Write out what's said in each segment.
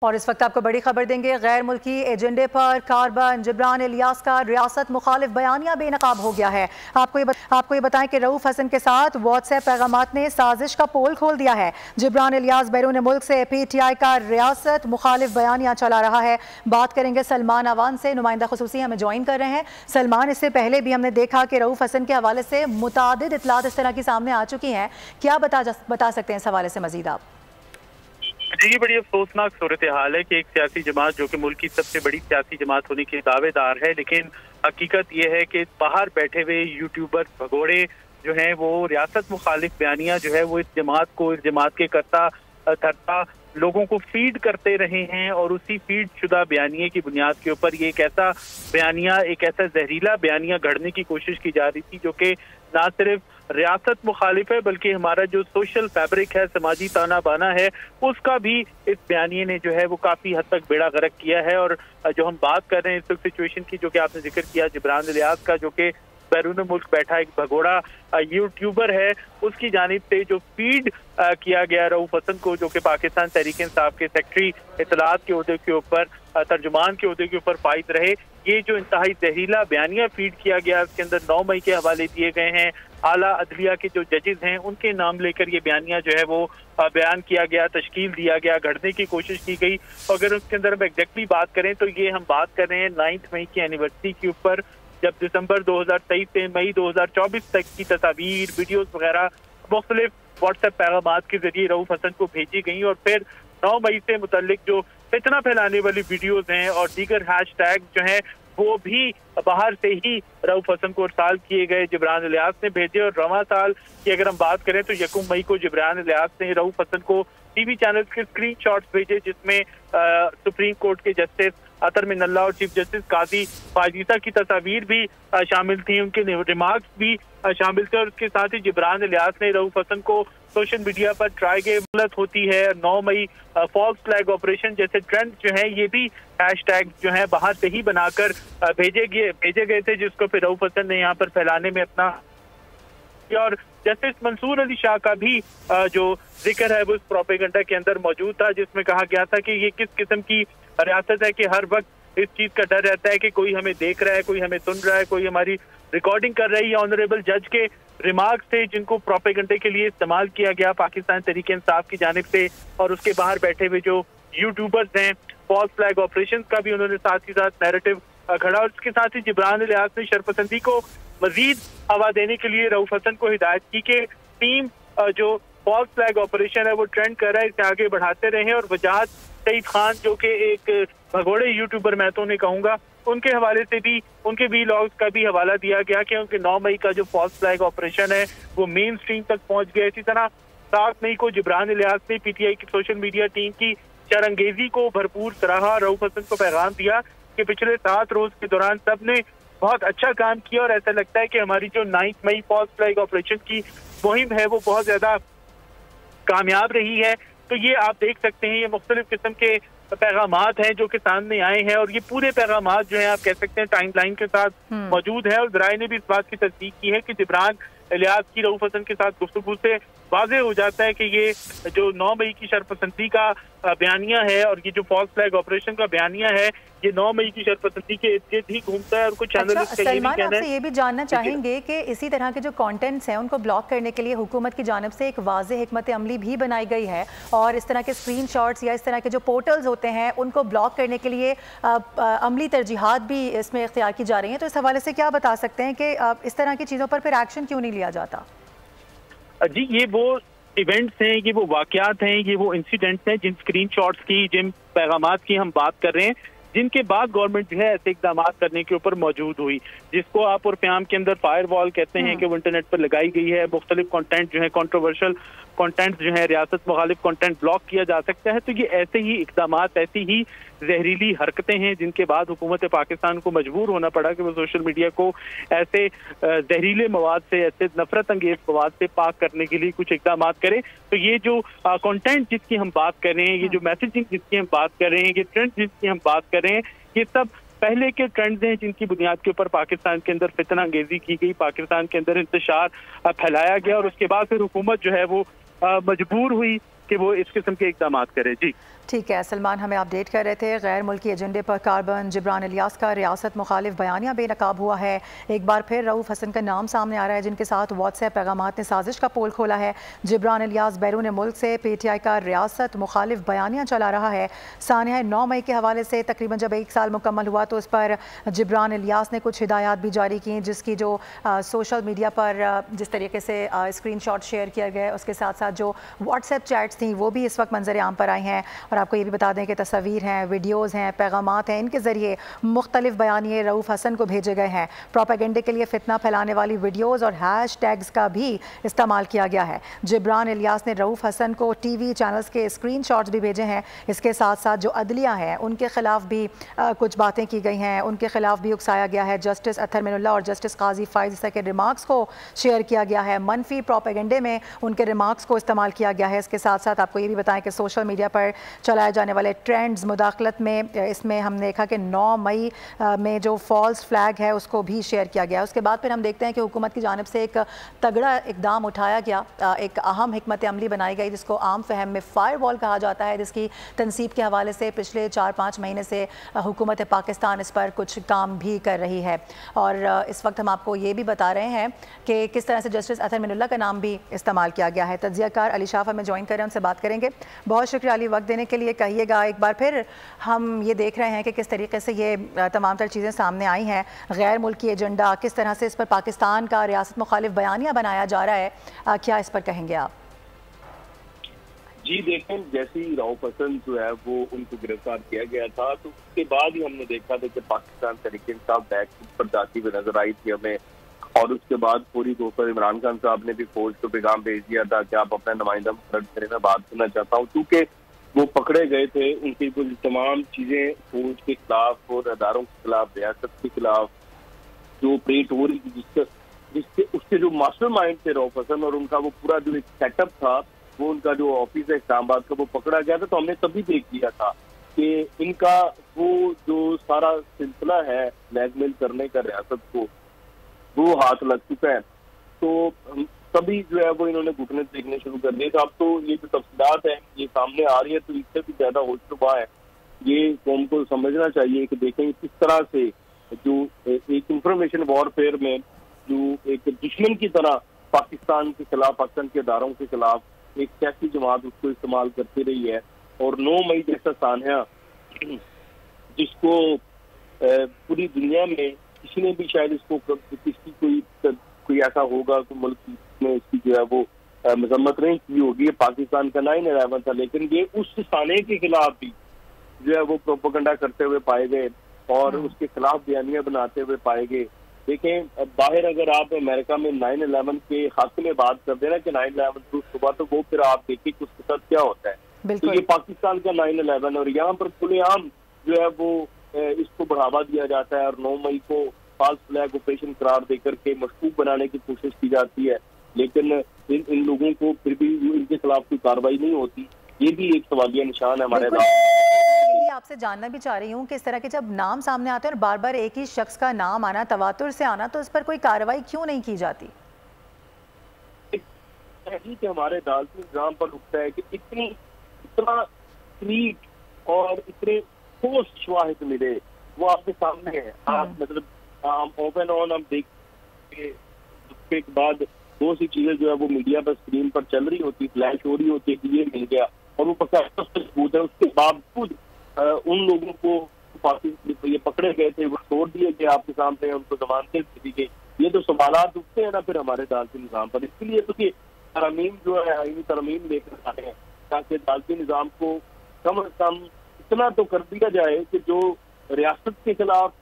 और इस वक्त आपको बड़ी खबर देंगे। गैर मुल्की एजेंडे पर कारबन जिब्रान इलियास का रियासत मुखालिफ बयानिया बेनकाब हो गया है। आपको ये बताएं कि रऊफ हसन के साथ व्हाट्सएप पैगामात ने साजिश का पोल खोल दिया है। जिब्रान इलियास बैरून मुल्क से PTI का रियासत मुखालिफ बयानिया चला रहा है। बात करेंगे सलमान अवान से, नुमाइंदा खुसूसी हमें ज्वाइन कर रहे हैं। सलमान, इससे पहले भी हमने देखा कि रऊफ हसन के हवाले से मुतादिद इतलात इस तरह की सामने आ चुकी हैं। क्या बता सकते हैं इस हवाले से मजीद आप? जी, बड़ी अफसोसनाक सूरत हाल है कि एक सियासी जमात जो कि मुल्क की सबसे बड़ी सियासी जमात होने की दावेदार है, लेकिन हकीकत यह है कि बाहर बैठे हुए यूट्यूबर भगोड़े जो हैं वो रियासत मुखालिफ बयानिया जो है वो इस जमात के करता धरता लोगों को फीड करते रहे हैं। और उसी फीड शुदा बयानिए की बुनियाद के ऊपर ये एक ऐसा जहरीला बयानिया घड़ने की कोशिश की जा रही थी जो कि ना सिर्फ रियासत मुखालिफ है बल्कि हमारा जो सोशल फैब्रिक है, समाजी ताना बाना है, उसका भी इस बयानिए ने जो है वो काफी हद तक बेड़ा गर्क किया है। और जो हम बात कर रहे हैं इस वक्त सिचुएशन की, जो कि आपने जिक्र किया जिब्रान इलियास का, जो कि बैरून मुल्क बैठा एक भगोड़ा यूट्यूबर है, उसकी जानिब से जो फीड किया गया रऊफ हसन को, जो कि पाकिस्तान तहरीक इंसाफ के सेक्रेटरी इत्तलात के ओहदे के ऊपर, तर्जुमान के ओहदे के ऊपर फाइज रहे, ये जो इंतहाई जहरीला बयानिया फीड किया गया, इसके अंदर 9 मई के हवाले दिए गए हैं। आला अदलिया के जो जजेस हैं उनके नाम लेकर ये बयानिया जो है वो बयान किया गया, तश्कील दिया गया, घड़ने की कोशिश की गई। अगर उसके अंदर हम एग्जैक्टली बात करें तो ये हम बात कर रहे हैं 9 मई की एनिवर्सरी के ऊपर, जब दिसंबर 2023 से मई 2024 तक की तस्वीर, वीडियोस वगैरह मुख्तलिफ व्हाट्सएप पैगामात के जरिए रऊफ हसन को भेजी गई। और फिर 9 मई से मुतल्लिक जो फितना फैलाने वाली वीडियोस हैं और दीगर हैशटैग जो हैं वो भी बाहर से ही रऊफ हसन को इरसाल किए गए, जिब्रान इलियास ने भेजे। और रवां साल की अगर हम बात करें तो 1 मई को जिब्रान इलियास ने रऊफ हसन को टीवी चैनल के स्क्रीनशॉट्स भेजे, जिसमें सुप्रीम कोर्ट के जस्टिस अतर मिनल्ला और चीफ जस्टिस काजी फाजिसा की तस्वीर भी शामिल थी, उनके रिमार्क्स भी शामिल थे। और उसके साथ ही जिब्रान इलियास ने रऊफ हसन को सोशल मीडिया पर ट्राई के गलत होती है, 9 मई फॉल्स फ्लैग ऑपरेशन जैसे ट्रेंड जो है ये भी हैशटैग जो है बाहर से ही बनाकर भेजे गए थे, जिसको फिर रऊफ हसन ने यहाँ पर फैलाने में अपना। और जस्टिस मंसूर अली शाह का भी जो जिक्र है वो इस प्रोपेगेंडा के अंदर मौजूद था, जिसमें कहा गया था कि ये किस किस्म की रियासत है कि हर वक्त इस चीज का डर रहता है कि कोई हमें देख रहा है, कोई हमें सुन रहा है, कोई हमारी रिकॉर्डिंग कर रही है। ऑनरेबल जज के रिमार्क्स थे जिनको प्रोपेगेंडे के लिए इस्तेमाल किया गया पाकिस्तान तहरीक इंसाफ की जानिब से। और उसके बाहर बैठे हुए जो यूट्यूबर्स हैं, फॉल्स फ्लैग ऑपरेशन का भी उन्होंने साथ ही साथ नैरेटिव खड़ा। और इसके साथ ही जिब्रान इलियास ने शरपसंदी को मजीद हवा देने के लिए रऊफ हसन को हिदायत की कि टीम जो फॉल्स फ्लैग ऑपरेशन है वो ट्रेंड कर रहा है, इसे आगे बढ़ाते रहे। और वजाहत सईद खान जो कि एक भगोड़े यूट्यूबर मैं तो नहीं कहूँगा, उनके हवाले से भी उनके वीलॉग्स का भी हवाला दिया गया कि उनके 9 मई का जो फॉल्स फ्लैग ऑपरेशन है वो मेन स्ट्रीम तक पहुंच गया। इसी तरह 7 मई को जिब्रान इलियास ने PTI की सोशल मीडिया टीम की शरंगेजी को भरपूर सराहा, रऊफ हसन को पैगाम दिया कि पिछले 7 रोज के दौरान सबने बहुत अच्छा काम किया और ऐसा लगता है कि हमारी जो 9 मई फॉल्स फ्लैग ऑपरेशन की मुहिम है वो बहुत ज्यादा कामयाब रही है। तो ये आप देख सकते हैं, ये मुख्तलिफ किस्म के पैगामात हैं जो कि सामने आए हैं। और ये पूरे पैगामात जो हैं आप कह सकते हैं टाइम लाइन के साथ मौजूद है। और जराए ने भी इस बात की तस्दीक की है कि जिब्रान इलियास की रऊफ हसन के साथ गुफ्तगू से वाज़ेह हो जाता है कि ये जो 9 मई की शरपसंदी का बयानिया है और ये जो फॉल्स फ्लैग ऑपरेशन का बयानिया है, ये 9 मई की शरपसंदी के इर्द गिर्द ही घूमता है। और कुछ एनालिस्ट सलमान, आपसे ये भी जानना चाहेंगे कि इसी तरह के जो कंटेंट्स हैं उनको ब्लॉक करने के लिए हुकूमत की जानिब से एक वाज़ेह हिकमत अमली भी बनाई गई है, और इस तरह के स्क्रीनशॉट्स या इस तरह के जो पोर्टल्स होते हैं उनको ब्लॉक करने के लिए अमली तरजीहात भी इसमें इख्तियार की जा रही हैं। तो इस हवाले से क्या बता सकते हैं कि इस तरह की चीज़ों पर फिर एक्शन क्यों नहीं लिया जाता? जी, ये वो इवेंट्स हैं, ये वो वाकयात हैं, ये वो इंसिडेंट्स हैं जिन स्क्रीनशॉट्स की, जिन पैगामात की हम बात कर रहे हैं, जिनके बाद गवर्नमेंट जो है ऐसे इकदाम करने के ऊपर मौजूद हुई, जिसको आप और प्याम के अंदर फायर वॉल कहते हैं कि वो इंटरनेट पर लगाई गई है। मुख्तलिफ कंटेंट जो है, कंट्रोवर्शियल कंटेंट जो है, रियासत मुखालिफ कंटेंट ब्लॉक किया जा सकता है। तो ये ऐसे ही इकदामात, ऐसी ही जहरीली हरकतें हैं जिनके बाद हुकूमत पाकिस्तान को मजबूर होना पड़ा कि वो सोशल मीडिया को ऐसे जहरीले मवाद से, ऐसे नफरत अंगेज मवाद से पाक करने के लिए कुछ इकदाम करे। तो ये जो कंटेंट जिसकी हम बात कर रहे हैं, ये जो मैसेजिंग जिसकी हम बात कर रहे हैं, ये ट्रेंड जिसकी हम बात कर रहे हैं, ये सब पहले के ट्रेंड्स हैं जिनकी बुनियाद के ऊपर पाकिस्तान के अंदर फितना अंगेजी की गई, पाकिस्तान के अंदर इंतशार फैलाया गया और उसके बाद फिर हुकूमत जो है वो मजबूर हुई कि वो इस किस्म के इकदाम करे। जी। ठीक है, सलमान हमें अपडेट कर रहे थे। गैर मुल्की एजेंडे पर कार्बन जिब्रान इलियास का रियासत मुखालिफ बयानिया बेनकाब हुआ है। एक बार फिर रऊफ हसन का नाम सामने आ रहा है, जिनके साथ व्हाट्सएप पैगामात ने साजिश का पोल खोला है। जिब्रान इलियास बैरून मुल्क से PTI का रियासत मुखालिफ बयानिया चला रहा है। सानिया 9 मई के हवाले से तकरीबन जब 1 साल मुकम्मल हुआ तो उस पर जिब्रान इलियास ने कुछ हिदायत भी जारी की, जिसकी जो सोशल मीडिया पर जिस तरीके से स्क्रीनशॉट शेयर किया गया, उसके साथ साथ जो व्हाट्सएप चैट्स थी वो भी इस वक्त मंजर आम पर आई हैं। और आपको ये भी बता दें कि तस्वीर हैं, वीडियोस हैं, पैगामात हैं, इनके ज़रिए मुख्तलिफ बयानिए रऊफ हसन को भेजे गए हैं। प्रोपेगेंडे के लिए फितना फैलाने वाली वीडियोस और हैशटैग्स का भी इस्तेमाल किया गया है। जिब्रान इलियास ने रऊफ हसन को TV चैनल्स के स्क्रीनशॉट्स भी भेजे हैं। इसके साथ साथ जो अदलिया हैं उनके खिलाफ भी कुछ बातें की गई हैं, उनके खिलाफ भी उकसाया गया है। जस्टिस अतहर मिनुल्लाह और जस्टिस काजी फाइज ईसा के रिमार्क्स को शेयर किया गया है। मनफी प्रोपेगेंडे में उनके रिमार्क्स को इस्तेमाल किया गया है। इसके साथ साथ आपको ये भी बताएं कि सोशल मीडिया पर चलाए जाने वाले ट्रेंड्स मुदाखलत में इसमें हमने देखा कि 9 मई में जो फॉल्स फ्लैग है उसको भी शेयर किया गया। उसके बाद फिर हम देखते हैं कि हुकूमत की जानिब से एक तगड़ा इकदाम उठाया गया, एक अहम हिकमत अमली बनाई गई जिसको आम फहम में फायर वॉल कहा जाता है, जिसकी तनसीब के हवाले से पिछले 4-5 महीने से हुकूमत पाकिस्तान इस पर कुछ काम भी कर रही है। और इस वक्त हम आपको ये भी बता रहे हैं कि किस तरह से जस्टिस अतहर मिनुल्लाह का नाम भी इस्तेमाल किया गया है। तज्जियाकार अली शाफ हमें ज्वाइन करें, उनसे बात करेंगे। बहुत शुक्रिया अली, वक्त देने के लिए। कहिएगा एक बार फिर, हम ये देख रहे हैं कि किस तरीके से ये तमाम तर चीज़ें सामने आई हैं। गैर मुल्की एजेंडा, किस तरह से इस पर पाकिस्तान का रियासत मुखालिफ बयानिया बनाया जा रहा है, क्या इस पर कहेंगे आप? जी देखें, जैसे ही रऊफ हसन जो है वो उनको गिरफ्तार किया गया था तो उसके बाद ही हमने देखा था कि पाकिस्तान तहरीक इंसाफ बैक पर जाती हुई नजर आई थी हमें। और उसके बाद पूरी तौर पर इमरान खान साहब ने भी फौज को पैगाम भेज दिया था कि आप अपना नुमाइंदा मुकर्रर करें, मैं बात करना चाहता हूँ। क्योंकि वो पकड़े गए थे, उनकी कुछ तमाम चीजें फौज के खिलाफ और अदारों के खिलाफ, रियासत के खिलाफ जो ऑपरेट हो रही थी, जिसके उसके जो मास्टर माइंड थे रऊफ हसन, और उनका वो पूरा जो एक सेटअप था, वो उनका जो ऑफिस है इस्लामाबाद का, वो पकड़ा गया था। तो हमने तभी देख लिया था कि इनका वो जो सारा सिलसिला है ब्लैकमेल करने का रियासत को, वो हाथ लग चुका है। तो तभी जो है वो इन्होंने घुटने देखने शुरू कर दिए। तो अब तो ये जो तफसीलात है ये सामने आ रही है, तो इससे भी ज्यादा हो चुका है। ये कौम को समझना चाहिए कि देखें किस तरह से जो एक इंफॉर्मेशन वॉरफेयर में जो एक दुश्मन की तरह पाकिस्तान के खिलाफ, पाकिस्तान के इदारों के खिलाफ एक सियासी जमात उसको इस्तेमाल करती रही है। और 9 मई जैसा सान्या जिसको पूरी दुनिया में किसी ने भी शायद इसको किसी कोई ऐसा होगा तो मुल्क में इसकी जो है वो मजम्मत नहीं की होगी। पाकिस्तान का 9/11 था, लेकिन ये उस साने के खिलाफ भी जो है वो प्रोपेगेंडा करते हुए पाए गए और उसके खिलाफ बयानियां बनाते हुए पाए गए। देखें, बाहर अगर आप अमेरिका में 9/11 के हक में बात कर देना कि 9/11 सुबह, तो वो फिर आप देखिए कि उसके साथ क्या होता है। तो ये पाकिस्तान का 9/11 और यहाँ पर खुलेआम जो है वो इसको बढ़ावा दिया जाता है और 9 मई को फॉल्स फ्लैग ऑपरेशन करार देकर के मशकूक बनाने की कोशिश की जाती है। लेकिन इन लोगों को फिर भी इनके खिलाफ कोई कार्रवाई नहीं होती। ये भी एक सवालिया निशान है हमारे यही आपसे जानना भी चाह रही हूँ कि इस तरह के जब नाम सामने आते हैं और बार बार एक ही शख्स का नाम आना, तवातुर से आना, तो इस पर कोई कार्रवाई क्यों नहीं की जाती? कि हमारे अदालती निजाम पर उठता है कि इतना ट्वीट और इतने ठोस शवाहिद मिले, वो आपके सामने है। आप मतलब ओपन ऑन हम देख के बाद बहुत सी चीजें जो है वो मीडिया पर स्क्रीन पर चल रही होती, फ्लैश हो रही होती है कि ये मिल गया, और वो पक्का सबूत है। उसके बावजूद उन लोगों को ये पकड़े गए थे, वो छोड़ दिए गए आपके सामने, उनको जमानतें दी गई। ये तो सवालात उठते हैं ना फिर हमारे अदालती निजाम पर। इसलिए तो ये तरमीम जो है आईनी तरमीम लेकर आए हैं ताकि अदालती निजाम को कम से कम इतना तो कर दिया जाए कि जो रियासत के खिलाफ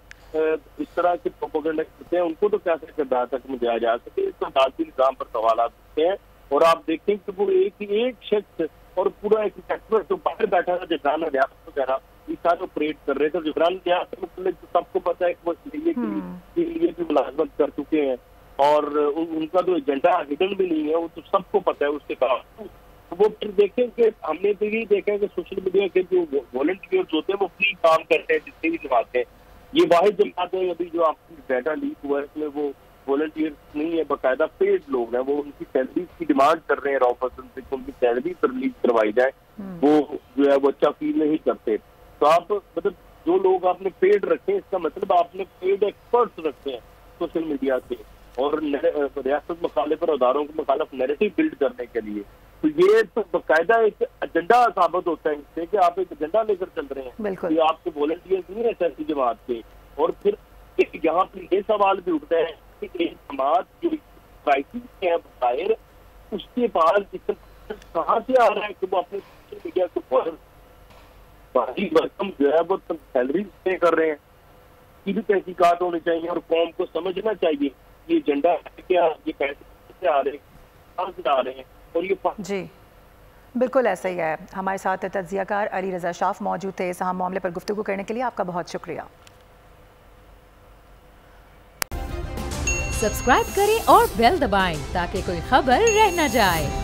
इस तरह के प्रोपेगेंडा करते हैं उनको तो कैसे किरदार तक में दिया जा सके। तो अदालती निजाम पर सवाल उठते हैं। और आप देखें कि वो एक शख्स और पूरा एक नेटवर्क जो बाहर बैठा था, जिब्रान रियासत वगैरह ये सारे ऑपरेट कर रहे थे। जिब्रान रियासत सबको पता है कि वो लिए भी मुलाजमत कर चुके हैं और उनका जो एजेंडा हिडन भी नहीं है, वो तो सबको पता है उसके बावजूद। वो फिर देखें कि हमने तो यही देखा कि सोशल मीडिया के जो वॉलंटियर्स होते हैं वो फ्री काम करते हैं जितने भी जमाते हैं। ये वाहिद जमात है अभी जो आपकी डाटा लीक हुआ है इसमें वो वॉलंटियर्स नहीं है, बाकायदा पेड लोग हैं। वो उनकी सैलरी की डिमांड कर रहे हैं रऊफ हसन से, उनकी सैलरी पर रिलीज करवाई जाए। वो जो जो है वो अच्छा फील नहीं करते। तो आप मतलब जो लोग आपने पेड रखे हैं, इसका मतलब आपने पेड एक्सपर्ट्स रखे हैं सोशल मीडिया से और रियासत मुखालिफ और अदारों के मुखालिफ नैरेटिव बिल्ड करने के लिए। तो ये तो बाकायदा एक एजेंडा साबित होता है इससे कि आप एक एजेंडा लेकर चल रहे हैं कि आपके वॉलंटियर्स नहीं है सियासी जमात के। और फिर यहाँ पर ये सवाल भी उठता है कि एक जमात जो क्राइसिस के है बाहर, उसके पास कहाँ से आ रहा है कि वो अपने सोशल मीडिया को भारी भरकम जो है वो सैलरी पे कर रहे हैं। की भी तहकीकात होनी चाहिए और कौम को समझना चाहिए ये एजेंडा है क्या, ये पैसे से आ रहे हैं, कहाँ से आ रहे हैं। और ये जी बिल्कुल ऐसा ही है। हमारे साथ तज्जियाकार अली रज़ा शाफ मौजूद थे। इस अहम मामले पर गुफ्तगू करने के लिए आपका बहुत शुक्रिया। सब्सक्राइब करें और बेल दबाएं ताकि कोई खबर रह न जाए।